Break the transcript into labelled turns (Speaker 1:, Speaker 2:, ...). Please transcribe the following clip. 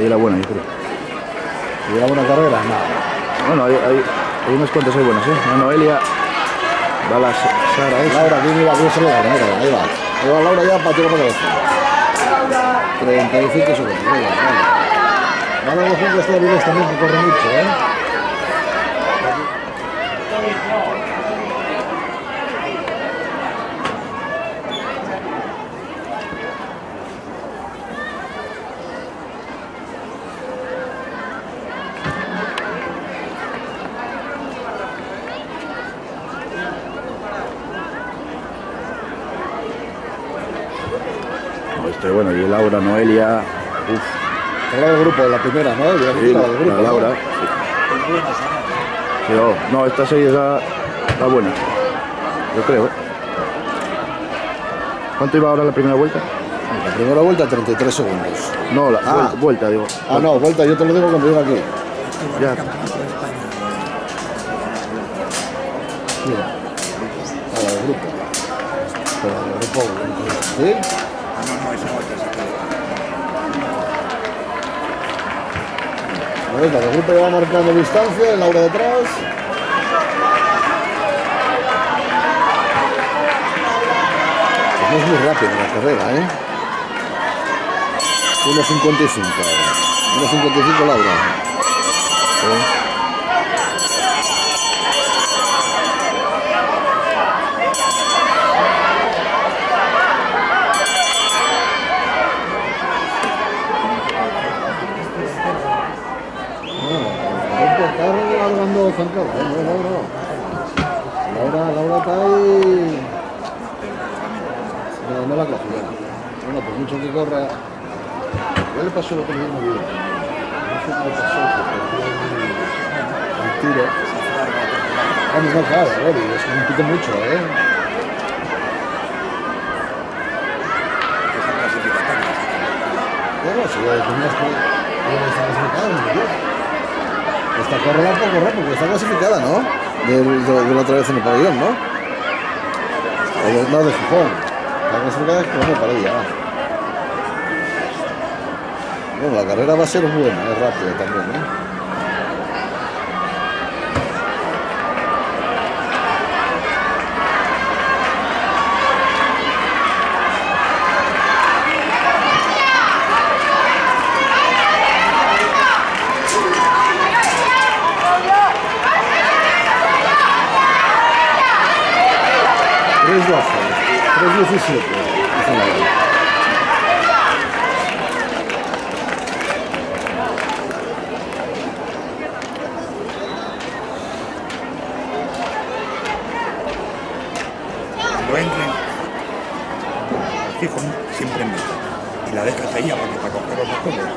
Speaker 1: ahí la buena, yo creo.
Speaker 2: ¿Y una buena carrera? No.
Speaker 1: Bueno, hay unas cuantas ahí buenas, ¿eh? La Noelia, va la Sara esa.
Speaker 2: Laura, aquí mira, aquí se le da, mira, ahí va. Ahí va Laura ya para tirar para cabeza. 35 segundos, vale. Vale, los cinco estables también que corre mucho, ¿eh?
Speaker 1: Bueno, y Laura, Noelia,
Speaker 2: Hablaba del grupo, la primera, ¿no?
Speaker 1: sí,
Speaker 2: Del grupo,
Speaker 1: la Laura.
Speaker 2: ¿no?
Speaker 1: Sí, no, esta 6 es la buena, yo creo, ¿eh? ¿Cuánto iba ahora la primera vuelta?
Speaker 2: La primera vuelta, 33 segundos.
Speaker 1: No, la vuelta, digo.
Speaker 2: Ah, no, vuelta, yo te lo digo cuando llego aquí.
Speaker 1: Ya.
Speaker 2: Mira. A la del grupo. Pero la del grupo, ¿sí? A ver, la del grupo ya va marcando distancia, Laura detrás. Pues no es muy rápido la carrera, ¿eh? 1.55 ahora. 1.55 Laura. Sí. Está alargando zancada, Laura está ahí. No la coge ya. Bueno, por mucho que corra. Ya le pasó lo que le dimos bien. No sé qué le pasó, que perdió el tiro. Vamos, no, claro, es que compite mucho, ¿eh? Bueno, si tenías que estar clasificado, ¿no? Esta carrera puede correr porque está clasificada, ¿no? De la otra vez en el pabellón, ¿no? No, de Gijón. Está clasificada como para ella. Bueno, la carrera va a ser buena, es rápida también, ¿eh? Tres 3.17.
Speaker 3: Cuando entren, fijo, siempre en meta. Y la dejas ahí para coger los cojones.